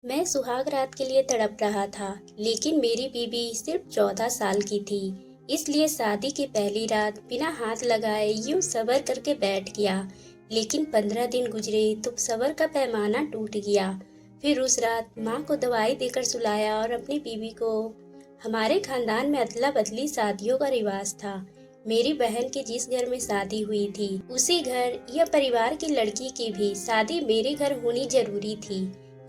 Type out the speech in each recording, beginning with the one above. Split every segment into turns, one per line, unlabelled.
मैं सुहाग रात के लिए तड़प रहा था, लेकिन मेरी बीवी सिर्फ 14 साल की थी। इसलिए शादी की पहली रात बिना हाथ लगाए यूं सब्र करके बैठ गया। लेकिन 15 दिन गुजरे तो सब्र का पैमाना टूट गया। फिर उस रात माँ को दवाई देकर सुलाया और अपनी बीवी को। हमारे खानदान में अदला बदली शादियों का रिवाज था। मेरी बहन की जिस घर में शादी हुई थी, उसी घर या परिवार की लड़की की भी शादी मेरे घर होनी जरूरी थी।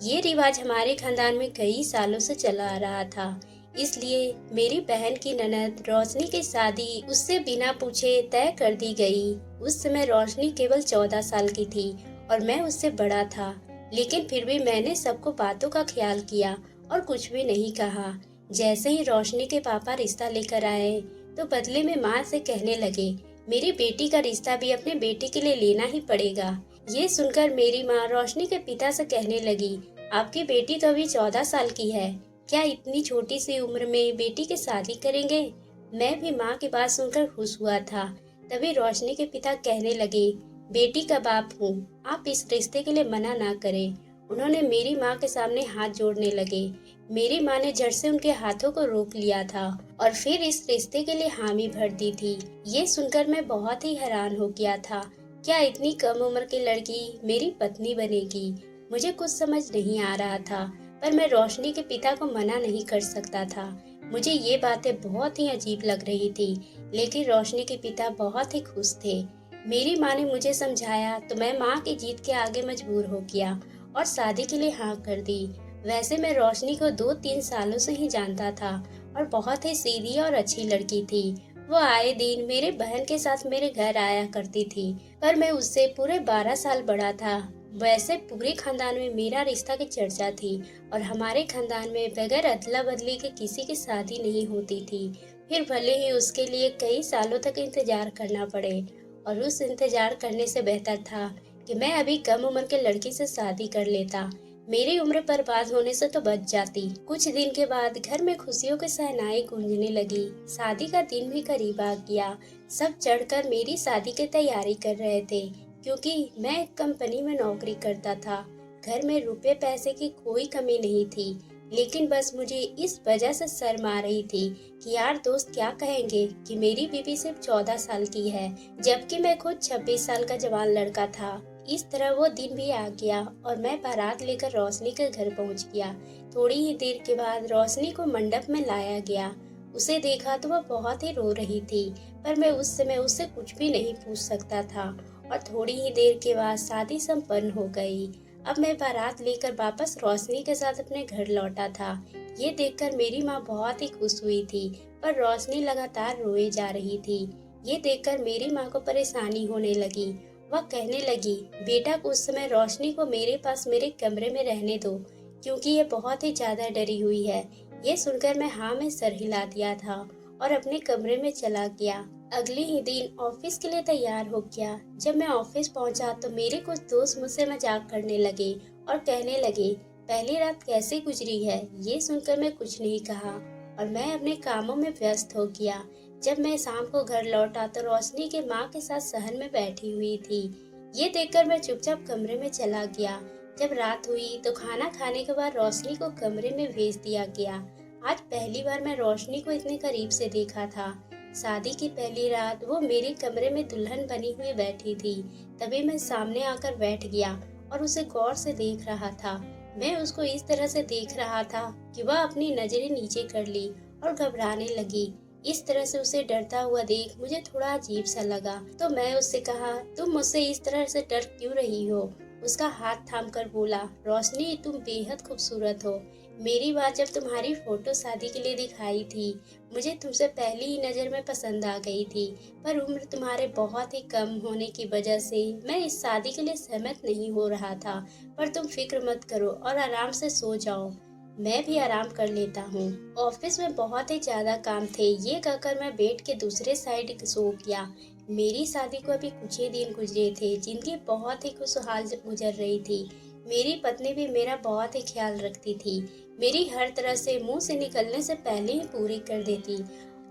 ये रिवाज हमारे खानदान में कई सालों से चला आ रहा था। इसलिए मेरी बहन की ननद रोशनी की शादी उससे बिना पूछे तय कर दी गई। उस समय रोशनी केवल 14 साल की थी और मैं उससे बड़ा था। लेकिन फिर भी मैंने सबको बातों का ख्याल किया और कुछ भी नहीं कहा। जैसे ही रोशनी के पापा रिश्ता लेकर आए, तो बदले में माँ से कहने लगे, मेरी बेटी का रिश्ता भी अपने बेटे के लिए लेना ही पड़ेगा। ये सुनकर मेरी माँ रोशनी के पिता से कहने लगी, आपकी बेटी तो अभी 14 साल की है, क्या इतनी छोटी सी उम्र में बेटी की शादी करेंगे? मैं भी माँ की बात सुनकर खुश हुआ था। तभी रोशनी के पिता कहने लगे, बेटी का बाप हूँ, आप इस रिश्ते के लिए मना ना करें। उन्होंने मेरी माँ के सामने हाथ जोड़ने लगे। मेरी माँ ने झट से उनके हाथों को रोक लिया था और फिर इस रिश्ते के लिए हामी भर दी थी। ये सुनकर मैं बहुत ही हैरान हो गया था। क्या इतनी कम उम्र की लड़की मेरी पत्नी बनेगी? मुझे कुछ समझ नहीं आ रहा था, पर मैं रोशनी के पिता को मना नहीं कर सकता था। मुझे ये बातें बहुत ही अजीब लग रही थी, लेकिन रोशनी के पिता बहुत ही खुश थे। मेरी माँ ने मुझे समझाया तो मैं माँ की जीत के आगे मजबूर हो गया और शादी के लिए हाँ कर दी। वैसे मैं रोशनी को 2-3 सालों से ही जानता था और बहुत ही सीधी और अच्छी लड़की थी। वो आए दिन मेरे बहन के साथ मेरे घर आया करती थी, पर मैं उससे पूरे 12 साल बड़ा था। वैसे पूरे खानदान में मेरा रिश्ता की चर्चा थी और हमारे खानदान में बगैर अदला बदली के किसी की शादी नहीं होती थी। फिर भले ही उसके लिए कई सालों तक इंतजार करना पड़े, और उस इंतजार करने से बेहतर था कि मैं अभी कम उम्र के लड़की से शादी कर लेता। मेरी उम्र बर्बाद होने से तो बच जाती। कुछ दिन के बाद घर में खुशियों की शहनाई गूंजने लगी। शादी का दिन भी करीब आ गया। सब चढ़कर मेरी शादी की तैयारी कर रहे थे, क्योंकि मैं एक कंपनी में नौकरी करता था। घर में रुपए पैसे की कोई कमी नहीं थी, लेकिन बस मुझे इस वजह से शर्म आ रही थी कि यार दोस्त क्या कहेंगे कि मेरी बीवी सिर्फ 14 साल की है, जबकि मैं खुद 26 साल का जवान लड़का था। इस तरह वो दिन भी आ गया और मैं बारात लेकर रोशनी के घर पहुंच गया। थोड़ी ही देर के बाद रोशनी को मंडप में लाया गया। उसे देखा तो वह बहुत ही रो रही थी, पर मैं उस समय उससे कुछ भी नहीं पूछ सकता था। और थोड़ी ही देर के बाद शादी संपन्न हो गई। अब मैं बारात लेकर वापस रोशनी के साथ अपने घर लौटा था। ये देखकर मेरी माँ बहुत ही खुश हुई थी, पर रोशनी लगातार रोए जा रही थी। ये देखकर मेरी माँ को परेशानी होने लगी। वह कहने लगी, बेटा कुछ समय रोशनी को मेरे पास मेरे कमरे में रहने दो, क्योंकि ये बहुत ही ज्यादा डरी हुई है। ये सुनकर मैं हाँ में सर हिला दिया था और अपने कमरे में चला गया। अगले ही दिन ऑफिस के लिए तैयार हो गया। जब मैं ऑफिस पहुंचा तो मेरे कुछ दोस्त मुझसे मजाक करने लगे और कहने लगे, पहली रात कैसे गुजरी है? ये सुनकर मैं कुछ नहीं कहा और मैं अपने कामों में व्यस्त हो गया। जब मैं शाम को घर लौटा तो रोशनी के माँ के साथ सहन में बैठी हुई थी। ये देखकर मैं चुपचाप कमरे में चला गया। जब रात हुई तो खाना खाने के बाद रोशनी को कमरे में भेज दिया गया। आज पहली बार मैं रोशनी को इतने करीब से देखा था। शादी की पहली रात वो मेरे कमरे में दुल्हन बनी हुई बैठी थी। तभी मैं सामने आकर बैठ गया और उसे गौर से देख रहा था। मैं उसको इस तरह से देख रहा था कि वह अपनी नजरें नीचे कर ली और घबराने लगी। इस तरह से उसे डरता हुआ देख मुझे थोड़ा अजीब सा लगा, तो मैं उससे कहा, तुम मुझसे इस तरह से डर क्यों रही हो? उसका हाथ थाम कर बोला, रोशनी तुम बेहद खूबसूरत हो। मेरी बात जब तुम्हारी फोटो शादी के लिए दिखाई थी, मुझे तुमसे पहली ही नजर में पसंद आ गई थी, पर उम्र तुम्हारे बहुत ही कम होने की वजह से मैं इस शादी के लिए सहमत नहीं हो रहा था। पर तुम फिक्र मत करो और आराम से सो जाओ, मैं भी आराम कर लेता हूँ। ऑफिस में बहुत ही ज्यादा काम थे। ये कहकर मैं बेड के दूसरे साइड सो गया। मेरी शादी को अभी कुछ ही दिन गुजरे थे, जिनकी बहुत ही खुशहाल गुजर रही थी। मेरी पत्नी भी मेरा बहुत ही ख्याल रखती थी। मेरी हर तरह से मुंह से निकलने से पहले ही पूरी कर देती।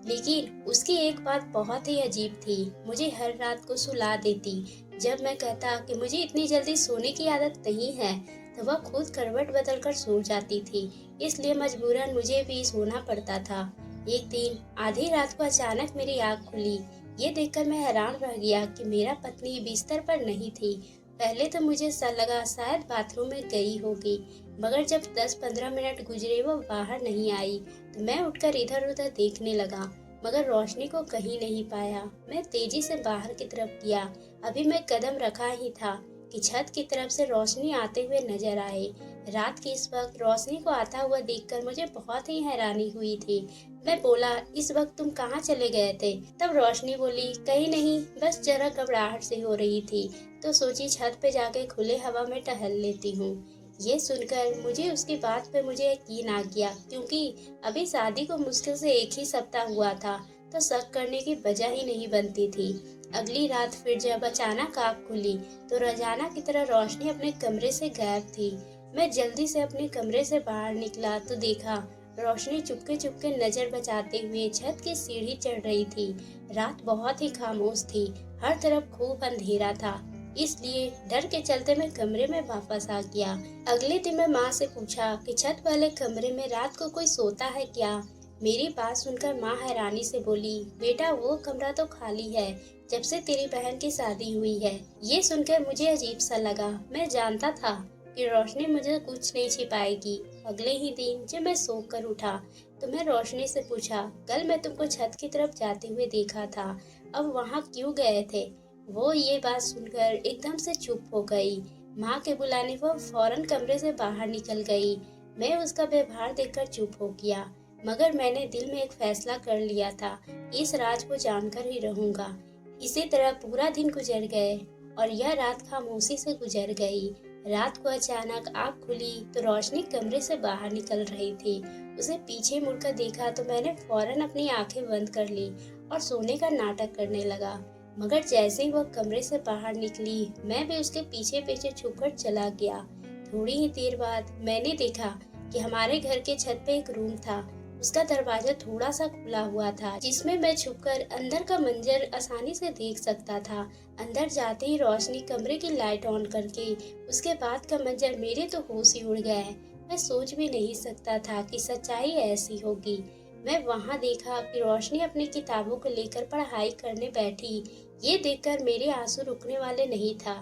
लेकिन उसकी एक बात बहुत ही अजीब थी, मुझे हर रात को सुला देती। जब मैं कहता कि मुझे इतनी जल्दी सोने की आदत नहीं है, तो वह खुद करवट बदल कर सो जाती थी, इसलिए मजबूरन मुझे भी सोना पड़ता था। एक दिन आधी रात को अचानक मेरी आँख खुली। ये देखकर मैं हैरान रह गया कि मेरा पत्नी बिस्तर पर नहीं थी। पहले तो मुझे सा लगा शायद बाथरूम में गई होगी, मगर जब 10-15 मिनट गुजरे वो बाहर नहीं आई, तो मैं उठकर इधर-उधर देखने लगा, मगर रोशनी को कहीं नहीं पाया। मैं तेजी से बाहर की तरफ गया। अभी मैं कदम रखा ही था कि छत की तरफ से रोशनी आते हुए नजर आए। रात के इस वक्त रोशनी को आता हुआ देखकर मुझे बहुत ही हैरानी हुई थी। मैं बोला, इस वक्त तुम कहाँ चले गए थे? तब रोशनी बोली, कहीं नहीं, बस जरा घबराहट सी हो रही थी, तो सोची छत पे जाके खुले हवा में टहल लेती हूँ। ये सुनकर मुझे उसकी बात पे मुझे यकीन आ गया, क्योंकि अभी शादी को मुश्किल से 1 ही सप्ताह हुआ था, तो शक करने की वजह ही नहीं बनती थी। अगली रात फिर जब अचानक आँख खुली, तो रोजाना की तरह रोशनी अपने कमरे से गायब थी। मैं जल्दी से अपने कमरे से बाहर निकला तो देखा रोशनी चुपके चुपके नजर बचाते हुए छत की सीढ़ी चढ़ रही थी। रात बहुत ही खामोश थी, हर तरफ खूब अंधेरा था, इसलिए डर के चलते मैं कमरे में वापस आ गया। अगले दिन मैं माँ से पूछा कि छत वाले कमरे में रात को कोई सोता है क्या? मेरी बात सुनकर माँ हैरानी से बोली, बेटा वो कमरा तो खाली है जब से तेरी बहन की शादी हुई है। ये सुनकर मुझे अजीब सा लगा। मैं जानता था कि रोशनी मुझे कुछ नहीं छिपाएगी। अगले ही दिन जब मैं सोकर कर उठा, तो मैं रोशनी से पूछा, कल मैं तुमको छत की तरफ जाते हुए देखा था, अब वहाँ क्यों गए थे? वो ये बात सुनकर एकदम से चुप हो गई। माँ के बुलाने पर फौरन कमरे से बाहर निकल गई। मैं उसका व्यवहार देखकर चुप हो गया, मगर मैंने दिल में एक फैसला कर लिया था, इस राज को जानकर ही रहूंगा। इसी तरह पूरा दिन गुजर गए और यह रात खामोशी से गुजर गई। रात को अचानक आँख खुली तो रोशनी कमरे से बाहर निकल रही थी। उसे पीछे मुड़कर देखा तो मैंने फौरन अपनी आंखें बंद कर ली और सोने का नाटक करने लगा। मगर जैसे ही वह कमरे से बाहर निकली, मैं भी उसके पीछे पीछे छुपकर चला गया। थोड़ी ही देर बाद मैंने देखा कि हमारे घर के छत पे एक रूम था। उसका दरवाजा थोड़ा सा खुला हुआ था, जिसमें मैं छुपकर अंदर का मंजर आसानी से देख सकता था। अंदर जाते ही रोशनी कमरे की लाइट ऑन करके उसके बाद का मंजर मेरे तो होश ही उड़ गया है। मैं सोच भी नहीं सकता था कि सच्चाई ऐसी होगी। मैं वहां देखा कि रोशनी अपनी किताबों को लेकर पढ़ाई करने बैठी। ये देखकर मेरे आंसू रुकने वाले नहीं था।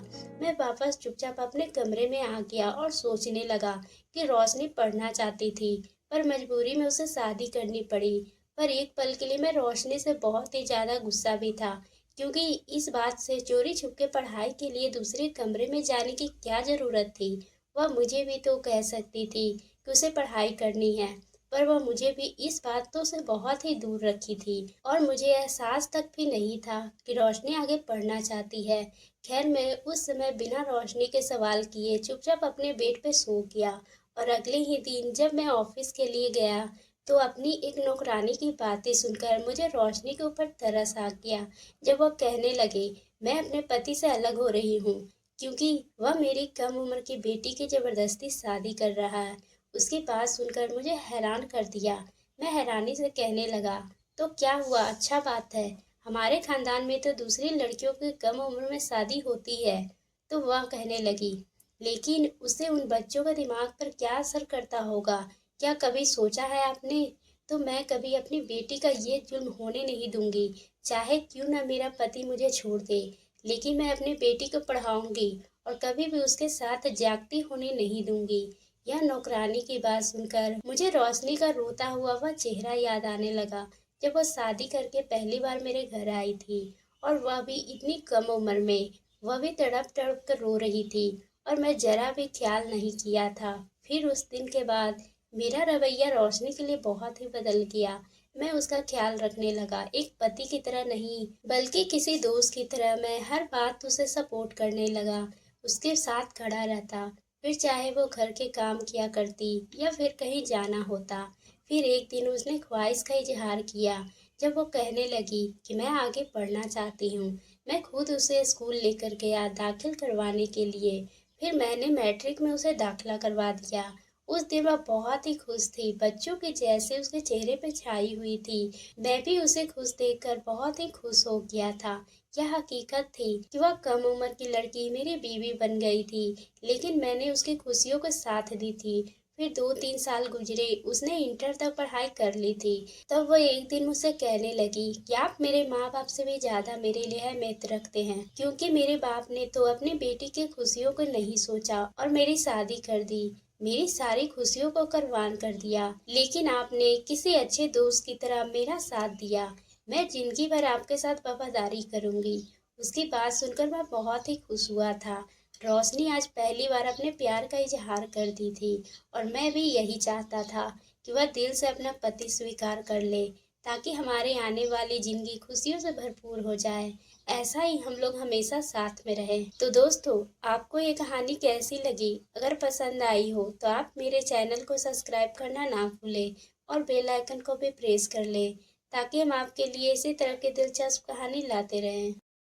मैं वापस चुपचाप अपने कमरे में आ गया और सोचने लगा कि रोशनी पढ़ना चाहती थी, पर मजबूरी में उसे शादी करनी पड़ी। पर एक पल के लिए मैं रोशनी से बहुत ही ज्यादा गुस्सा भी था, क्योंकि इस बात से चोरी छुपके पढ़ाई के लिए दूसरे कमरे में जाने की क्या जरूरत थी। वह मुझे भी तो कह सकती थी कि उसे पढ़ाई करनी है, पर वह मुझे भी इस बातों से बहुत ही दूर रखी थी और मुझे एहसास तक भी नहीं था कि रोशनी आगे पढ़ना चाहती है। खैर, मैं उस समय बिना रोशनी के सवाल किए चुपचाप अपने बेड पे सो गया और अगले ही दिन जब मैं ऑफिस के लिए गया, तो अपनी एक नौकरानी की बातें सुनकर मुझे रोशनी के ऊपर तरस आ गया। जब वह कहने लगे, मैं अपने पति से अलग हो रही हूँ, क्योंकि वह मेरी कम उम्र की बेटी की जबरदस्ती शादी कर रहा है। उसकी बात सुनकर मुझे हैरान कर दिया। मैं हैरानी से कहने लगा, तो क्या हुआ, अच्छा बात है, हमारे खानदान में तो दूसरी लड़कियों की कम उम्र में शादी होती है। तो वह कहने लगी, लेकिन उससे उन बच्चों का दिमाग पर क्या असर करता होगा, क्या कभी सोचा है आपने? तो मैं कभी अपनी बेटी का ये जुल्म होने नहीं दूंगी, चाहे क्यों ना मेरा पति मुझे छोड़ दे, लेकिन मैं अपनी बेटी को पढ़ाऊंगी और कभी भी उसके साथ जागती होने नहीं दूंगी। यह नौकरानी की बात सुनकर मुझे रोशनी का रोता हुआ वह चेहरा याद आने लगा, जब वह शादी करके पहली बार मेरे घर आई थी, और वह भी इतनी कम उम्र में। वह भी तड़प तड़प कर रो रही थी और मैं जरा भी ख्याल नहीं किया था। फिर उस दिन के बाद मेरा रवैया रोशनी के लिए बहुत ही बदल गया। मैं उसका ख्याल रखने लगा, एक पति की तरह नहीं, बल्कि किसी दोस्त की तरह। मैं हर बात उसे सपोर्ट करने लगा, उसके साथ खड़ा रहता, फिर चाहे वो घर के काम किया करती या फिर कहीं जाना होता। फिर एक दिन उसने ख्वाहिश का इजहार किया, जब वो कहने लगी कि मैं आगे पढ़ना चाहती हूँ। मैं खुद उसे स्कूल लेकर गया दाखिल करवाने के लिए। फिर मैंने मैट्रिक में उसे दाखिला करवा दिया उस दिन वह बहुत ही खुश थी, बच्चों के जैसे उसके चेहरे पे छाई हुई थी। मैं भी उसे खुश देखकर बहुत ही खुश हो गया था। यह हकीकत थी कि वह कम उम्र की लड़की मेरी बीवी बन गई थी, लेकिन मैंने उसकी खुशियों को साथ दी थी। फिर 2-3 साल गुजरे, उसने इंटर तक पढ़ाई कर ली थी। तब वो एक दिन मुझसे कहने लगी कि आप मेरे माँ बाप से भी ज्यादा मेरे लिए अहमियत रखते हैं, क्योंकि मेरे बाप ने तो अपनी बेटी की खुशियों को नहीं सोचा और मेरी शादी कर दी, मेरी सारी खुशियों को कुर्बान कर दिया। लेकिन आपने किसी अच्छे दोस्त की तरह मेरा साथ दिया। मैं जिंदगी भर आपके साथ वफादारी करूंगी। उसकी बात सुनकर मैं बहुत ही खुश हुआ था। रोशनी आज पहली बार अपने प्यार का इजहार करती थी और मैं भी यही चाहता था कि वह दिल से अपना पति स्वीकार कर ले, ताकि हमारे आने वाली जिंदगी खुशियों से भरपूर हो जाए। ऐसा ही हम लोग हमेशा साथ में रहे। तो दोस्तों, आपको ये कहानी कैसी लगी? अगर पसंद आई हो तो आप मेरे चैनल को सब्सक्राइब करना ना भूलें और बेल आइकन को भी प्रेस कर लें, ताकि हम आपके लिए इसी तरह की दिलचस्प कहानी लाते रहें।